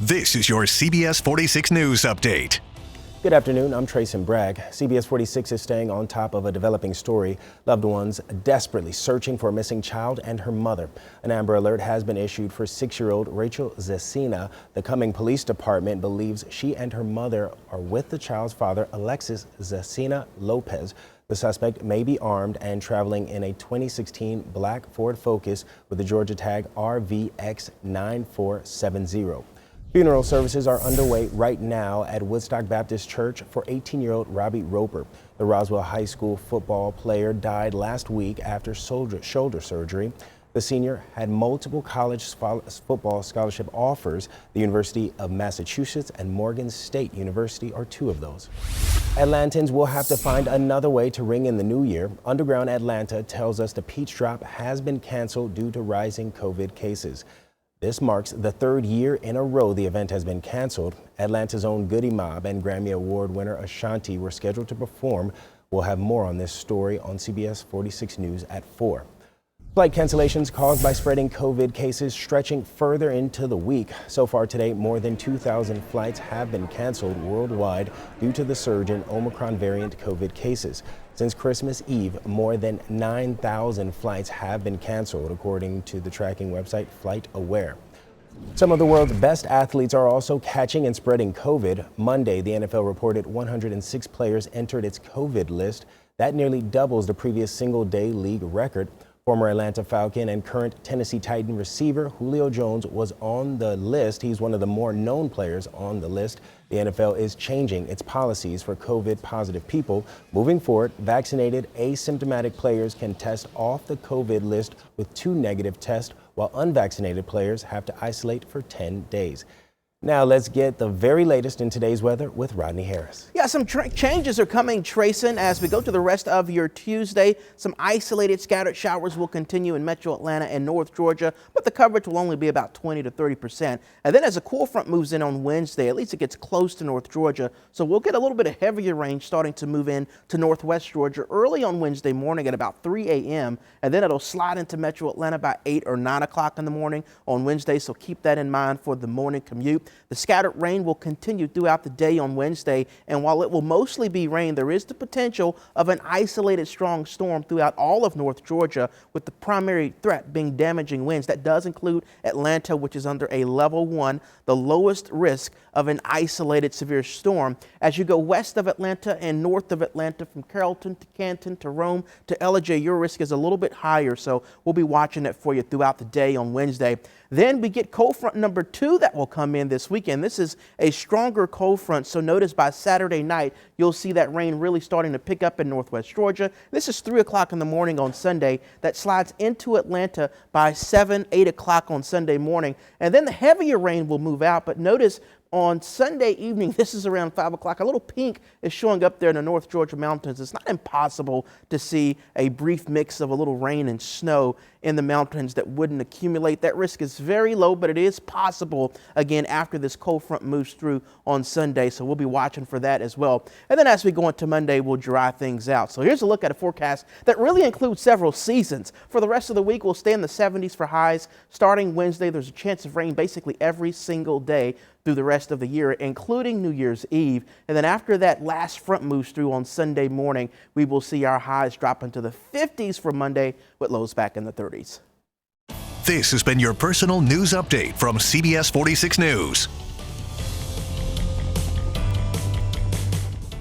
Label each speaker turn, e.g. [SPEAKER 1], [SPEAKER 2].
[SPEAKER 1] This is your CBS 46 News Update.
[SPEAKER 2] Good afternoon, I'm Trayson Bragg. CBS 46 is staying on top of a developing story. Loved ones desperately searching for a missing child and her mother. An Amber Alert has been issued for 6-year-old Rachel Zecina. The Cumming Police Department believes she and her mother are with the child's father, Alexis Zecina Lopez. The suspect may be armed and traveling in a 2016 black Ford Focus with the Georgia tag RVX9470. Funeral services are underway right now at Woodstock Baptist Church for 18-year-old Robbie Roper. The Roswell High School football player died last week after shoulder surgery. The senior had multiple college football scholarship offers. The University of Massachusetts and Morgan State University are two of those. Atlantans will have to find another way to ring in the new year. Underground Atlanta tells us the Peach Drop has been canceled due to rising COVID cases. This marks the third year in a row the event has been canceled. Atlanta's own Goody Mob and Grammy Award winner Ashanti were scheduled to perform. We'll have more on this story on CBS 46 News at 4. Flight cancellations caused by spreading COVID cases stretching further into the week. So far today, more than 2,000 flights have been canceled worldwide due to the surge in Omicron variant COVID cases. Since Christmas Eve, more than 9,000 flights have been canceled, according to the tracking website FlightAware. Some of the world's best athletes are also catching and spreading COVID. Monday, the NFL reported 106 players entered its COVID list. That nearly doubles the previous single-day league record. Former Atlanta Falcon and current Tennessee Titan receiver Julio Jones was on the list. He's one of the more known players on the list. The NFL is changing its policies for COVID-positive people. Moving forward, vaccinated asymptomatic players can test off the COVID list with 2 negative tests, while unvaccinated players have to isolate for 10 days. Now let's get the very latest in today's weather with Rodney Harris.
[SPEAKER 3] Yeah, some changes are coming, Trayson, as we go to the rest of your Tuesday. Some isolated scattered showers will continue in metro Atlanta and North Georgia, but the coverage will only be about 20 to 30%. And then as a cool front moves in on Wednesday, at least it gets close to North Georgia. So we'll get a little bit of heavier rain starting to move in to Northwest Georgia early on Wednesday morning at about 3 a.m. And then it'll slide into metro Atlanta by 8 or 9 o'clock in the morning on Wednesday. So keep that in mind for the morning commute. The scattered rain will continue throughout the day on Wednesday, and while it will mostly be rain, there is the potential of an isolated strong storm throughout all of North Georgia, with the primary threat being damaging winds. That does include Atlanta, which is under a level 1, the lowest risk of an isolated severe storm. As you go west of Atlanta and north of Atlanta, from Carrollton to Canton to Rome to Ellijay, your risk is a little bit higher, so we'll be watching that for you throughout the day on Wednesday. Then we get cold front number 2 that will come in this weekend. This is a stronger cold front, so notice by Saturday night, you'll see that rain really starting to pick up in Northwest Georgia. This is 3 o'clock in the morning on Sunday. That slides into Atlanta by 7, 8 o'clock on Sunday morning. And then the heavier rain will move out, but notice on Sunday evening, this is around 5 o'clock, a little pink is showing up there in the North Georgia mountains. It's not impossible to see a brief mix of a little rain and snow in the mountains that wouldn't accumulate. That risk is very low, but it is possible again after this cold front moves through on Sunday. So we'll be watching for that as well. And then as we go into Monday, we'll dry things out. So here's a look at a forecast that really includes several seasons. For the rest of the week, we'll stay in the 70s for highs. Starting Wednesday, there's a chance of rain basically every single day through the rest of the year, including New Year's Eve. And then after that last front moves through on Sunday morning, we will see our highs drop into the 50s for Monday with lows back in the 30s.
[SPEAKER 1] This has been your personal news update from CBS 46 News.